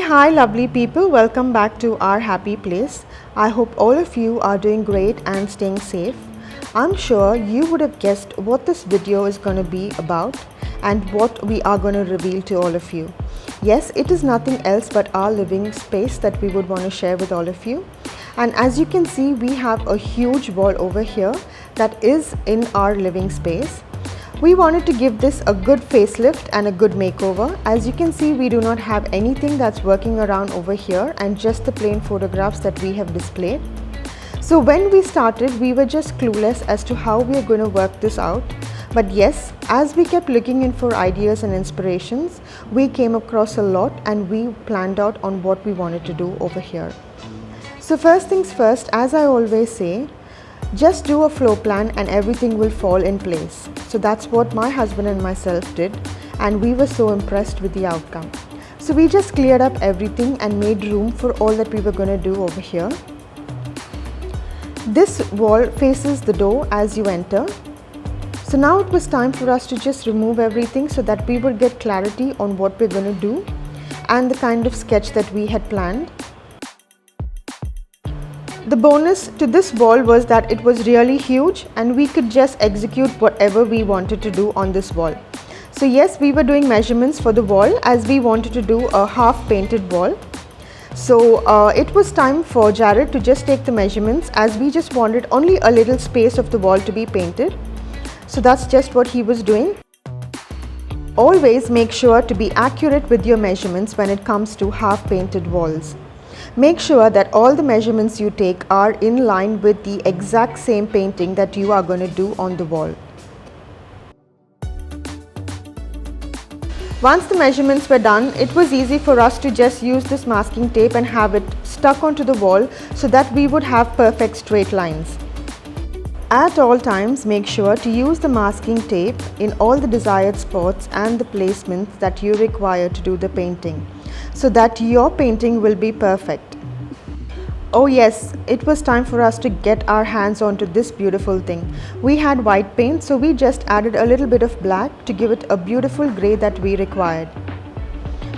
Hi lovely people, welcome back to our happy place. I hope all of you are doing great and staying safe. I'm sure you would have guessed what this video is going to be about and what we are going to reveal to all of you. Yes, it is nothing else but our living space that we would want to share with all of you. And as you can see, we have a huge wall over here that is in our living space. We wanted to give this a good facelift and a good makeover. As you can see, we do not have anything that's working around over here and just the plain photographs that we have displayed. So when we started, we were just clueless as to how we are going to work this out. But yes, as we kept looking in for ideas and inspirations, we came across a lot and we planned out on what we wanted to do over here. So first things first, as I always say, just do a floor plan and everything will fall in place. So that's what my husband and myself did, and we were so impressed with the outcome. So we just cleared up everything and made room for all that we were going to do over here. This wall faces the door as you enter. So now it was time for us to just remove everything so that we would get clarity on what we're going to do and the kind of sketch that we had planned. The bonus to this wall was that it was really huge and we could just execute whatever we wanted to do on this wall. So yes, we were doing measurements for the wall as we wanted to do a half painted wall. So it was time for Jared to just take the measurements as we just wanted only a little space of the wall to be painted. So that's just what he was doing. Always make sure to be accurate with your measurements when it comes to half painted walls. Make sure that all the measurements you take are in line with the exact same painting that you are going to do on the wall. Once the measurements were done, it was easy for us to just use this masking tape and have it stuck onto the wall so that we would have perfect straight lines. At all times, make sure to use the masking tape in all the desired spots and the placements that you require to do the painting, so that your painting will be perfect. Oh yes, it was time for us to get our hands onto this beautiful thing. We had white paint, so we just added a little bit of black to give it a beautiful grey that we required.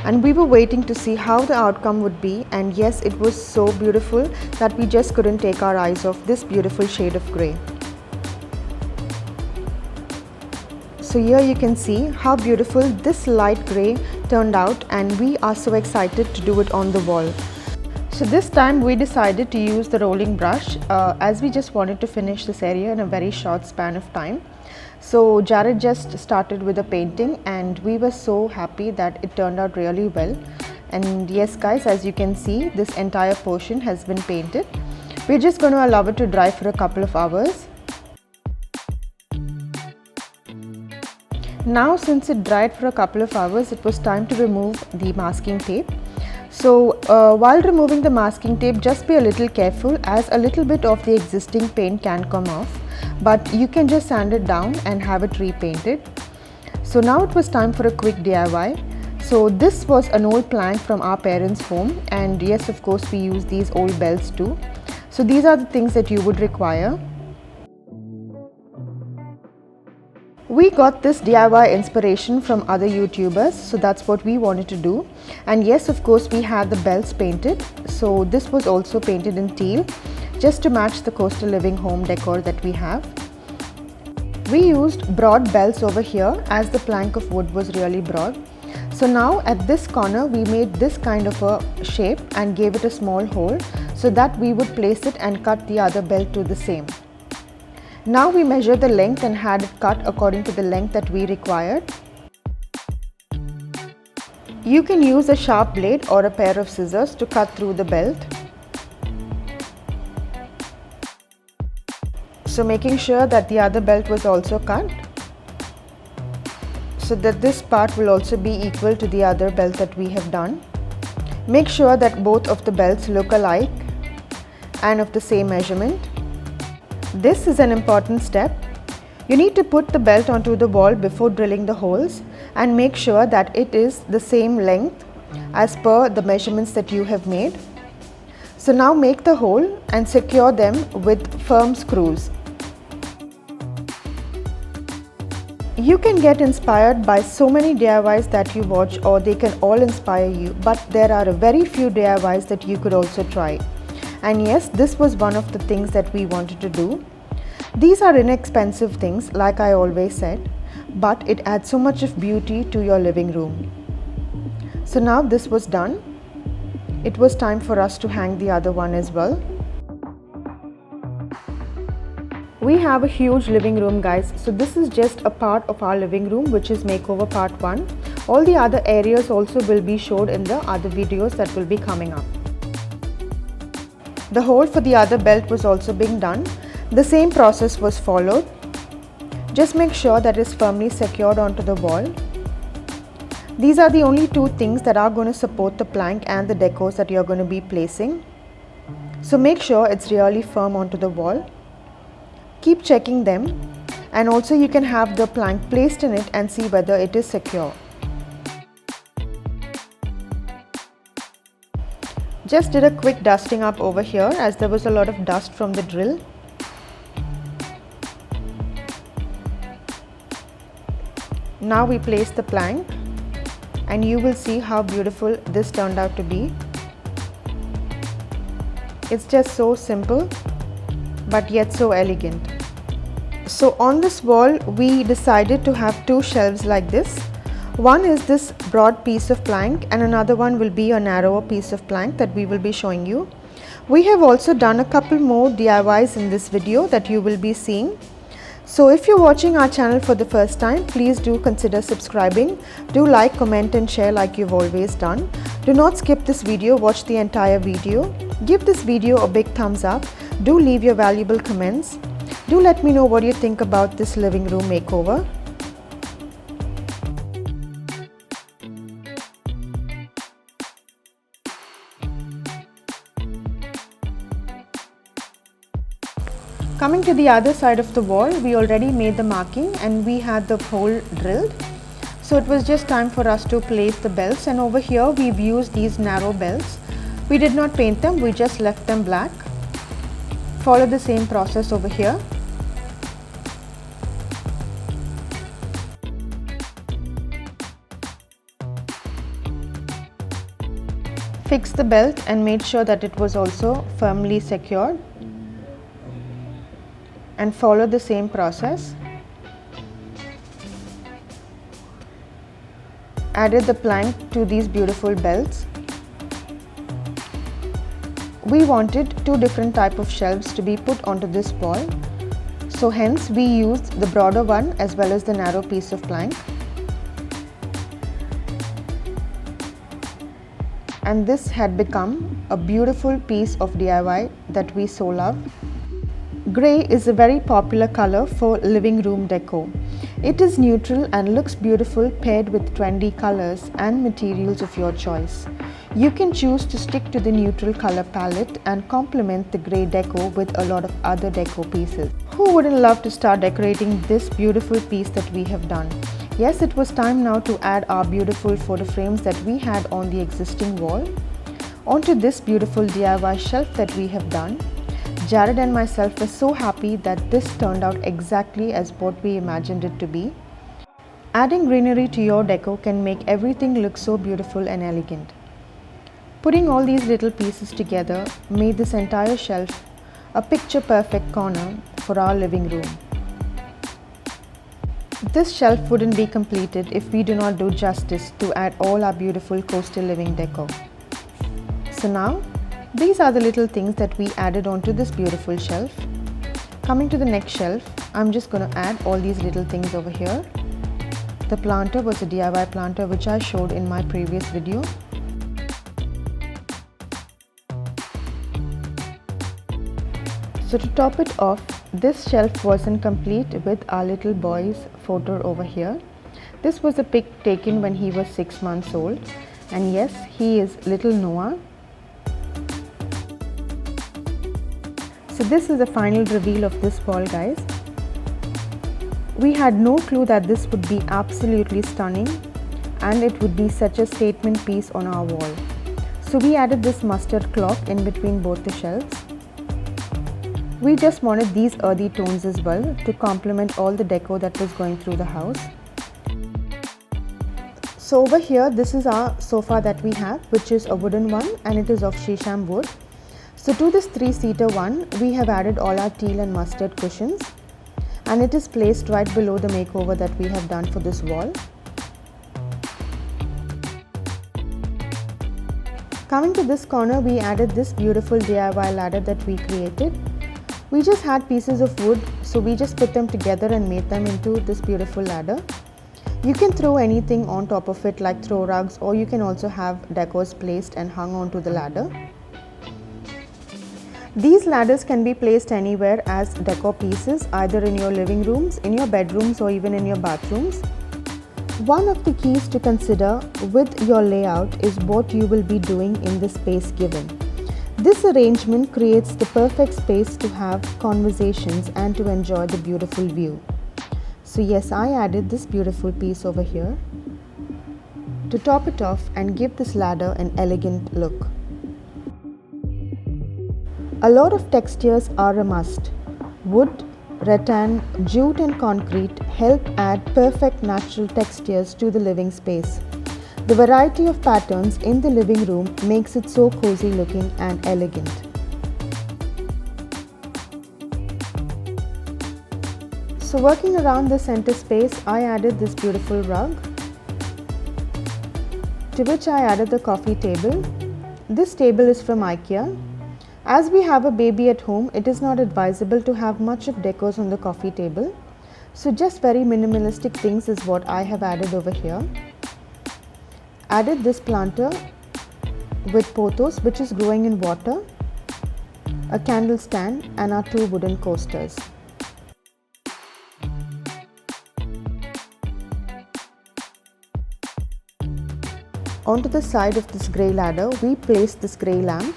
And we were waiting to see how the outcome would be, and yes, it was so beautiful that we just couldn't take our eyes off this beautiful shade of grey. So here you can see how beautiful this light grey turned out, and we are so excited to do it on the wall. So this time we decided to use the rolling brush as we just wanted to finish this area in a very short span of time. So Jared just started with the painting and we were so happy that it turned out really well. And yes guys, as you can see, this entire portion has been painted. We're just going to allow it to dry for a couple of hours. Now since it dried for a couple of hours, it was time to remove the masking tape. So while removing the masking tape, just be a little careful as a little bit of the existing paint can come off, but you can just sand it down and have it repainted. So now it was time for a quick DIY. So this was an old plank from our parents' home, and yes, of course we use these old belts too. So these are the things that you would require. We got this DIY inspiration from other YouTubers, so that's what we wanted to do. And yes, of course, we had the belts painted. So this was also painted in teal, just to match the coastal living home decor that we have. We used broad belts over here as the plank of wood was really broad. So now at this corner, we made this kind of a shape and gave it a small hole so that we would place it and cut the other belt to the same. Now we measured the length and had it cut according to the length that we required. You can use a sharp blade or a pair of scissors to cut through the belt. So making sure that the other belt was also cut, so that this part will also be equal to the other belt that we have done. Make sure that both of the belts look alike and of the same measurement. This is an important step. You need to put the belt onto the wall before drilling the holes and make sure that it is the same length as per the measurements that you have made. So now make the hole and secure them with firm screws. You can get inspired by so many DIYs that you watch, or they can all inspire you, but there are a very few DIYs that you could also try. And yes, this was one of the things that we wanted to do. These are inexpensive things, like I always said, but it adds so much of beauty to your living room. So now this was done. It was time for us to hang the other one as well. We have a huge living room, guys, so this is just a part of our living room, which is makeover part 1. All the other areas also will be showed in the other videos that will be coming up. The hole for the other belt was also being done. The same process was followed. Just make sure that it is firmly secured onto the wall. These are the only two things that are going to support the plank and the decors that you are going to be placing. So make sure it's really firm onto the wall. Keep checking them, and also you can have the plank placed in it and see whether it is secure. Just did a quick dusting up over here as there was a lot of dust from the drill. Now we place the plank and you will see how beautiful this turned out to be. It's just so simple but yet so elegant. So on this wall we decided to have two shelves like this. One is this broad piece of plank and another one will be a narrower piece of plank that we will be showing you. We have also done a couple more DIYs in this video that you will be seeing. So if you're watching our channel for the first time, please do consider subscribing. Do like, comment and share like you've always done. Do not skip this video, watch the entire video. Give this video a big thumbs up. Do leave your valuable comments. Do let me know what you think about this living room makeover. Coming to the other side of the wall, we already made the marking and we had the hole drilled. So it was just time for us to place the belts, and over here we've used these narrow belts. We did not paint them, we just left them black. Follow the same process over here. Fix the belt and made sure that it was also firmly secured. And follow the same process. Added the plank to these beautiful belts. We wanted two different type of shelves to be put onto this wall, so hence we used the broader one as well as the narrow piece of plank. And this had become a beautiful piece of DIY that we so love. Grey is a very popular color for living room decor. It is neutral and looks beautiful paired with trendy colors and materials of your choice. You can choose to stick to the neutral color palette and complement the grey decor with a lot of other decor pieces. Who wouldn't love to start decorating this beautiful piece that we have done? Yes, it was time now to add our beautiful photo frames that we had on the existing wall onto this beautiful DIY shelf that we have done. Jared and myself were so happy that this turned out exactly as what we imagined it to be. Adding greenery to your decor can make everything look so beautiful and elegant. Putting all these little pieces together made this entire shelf a picture-perfect corner for our living room. This shelf wouldn't be completed if we do not do justice to add all our beautiful coastal living decor. So now, these are the little things that we added onto this beautiful shelf. Coming to the next shelf, I'm just going to add all these little things over here. The planter was a DIY planter which I showed in my previous video. So to top it off, this shelf wasn't complete with our little boy's photo over here. This was a pic taken when he was 6 months old, and yes, he is little Noah. So this is the final reveal of this wall, guys. We had no clue that this would be absolutely stunning and it would be such a statement piece on our wall. So we added this mustard cloth in between both the shelves. We just wanted these earthy tones as well to complement all the decor that was going through the house. So over here, this is our sofa that we have, which is a wooden one and it is of shisham wood. So to this 3-seater one, we have added all our teal and mustard cushions, and it is placed right below the makeover that we have done for this wall. Coming to this corner, we added this beautiful DIY ladder that we created. We just had pieces of wood, so we just put them together and made them into this beautiful ladder. You can throw anything on top of it, like throw rugs, or you can also have decors placed and hung onto the ladder. These ladders can be placed anywhere as decor pieces, either in your living rooms, in your bedrooms, or even in your bathrooms. One of the keys to consider with your layout is what you will be doing in the space given. This arrangement creates the perfect space to have conversations and to enjoy the beautiful view. So yes, I added this beautiful piece over here to top it off and give this ladder an elegant look. A lot of textures are a must. Wood, rattan, jute and concrete help add perfect natural textures to the living space. The variety of patterns in the living room makes it so cozy looking and elegant. So working around the center space, I added this beautiful rug, to which I added the coffee table. This table is from IKEA. As we have a baby at home, it is not advisable to have much of decors on the coffee table. So just very minimalistic things is what I have added over here. Added this planter with pothos, which is growing in water, a candle stand and our 2 wooden coasters. Onto the side of this grey ladder, we placed this grey lamp.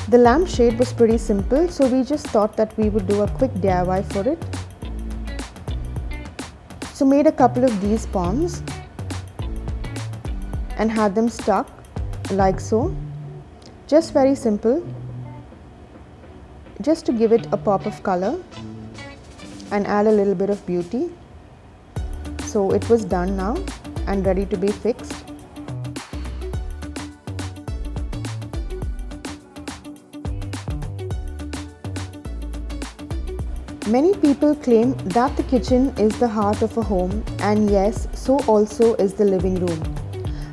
The lamp shade was pretty simple, so we just thought that we would do a quick DIY for it. So made a couple of these poms and had them stuck like so. Just very simple, just to give it a pop of color and add a little bit of beauty. So it was done now and ready to be fixed. Many people claim that the kitchen is the heart of a home, and yes, so also is the living room.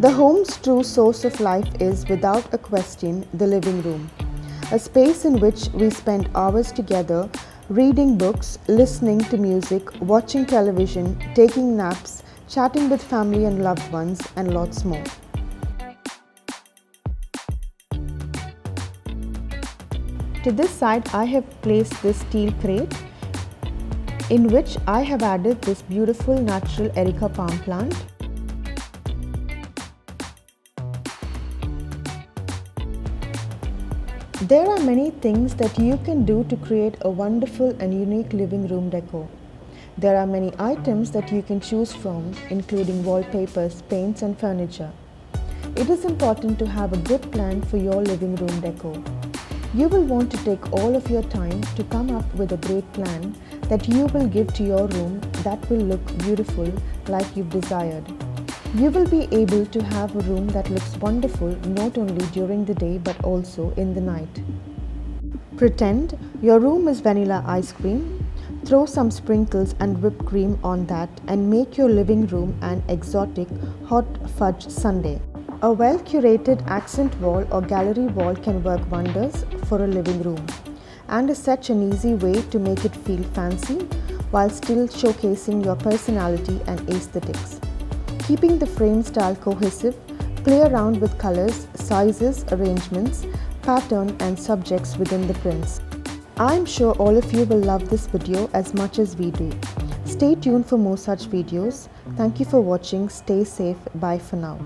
The home's true source of life is, without a question, the living room. A space in which we spend hours together, reading books, listening to music, watching television, taking naps, chatting with family and loved ones, and lots more. To this side, I have placed this steel crate, in which I have added this beautiful natural Erica palm plant. There are many things that you can do to create a wonderful and unique living room decor. There are many items that you can choose from, including wallpapers, paints and furniture. It is important to have a good plan for your living room decor. You will want to take all of your time to come up with a great plan that you will give to your room that will look beautiful like you've desired. You will be able to have a room that looks wonderful not only during the day but also in the night. Pretend your room is vanilla ice cream, throw some sprinkles and whipped cream on that and make your living room an exotic hot fudge sundae. A well-curated accent wall or gallery wall can work wonders for a living room, and is such an easy way to make it feel fancy while still showcasing your personality and aesthetics. Keeping the frame style cohesive, play around with colors, sizes, arrangements, pattern and subjects within the prints. I'm sure all of you will love this video as much as we do. Stay tuned for more such videos. Thank you for watching. Stay safe. Bye for now.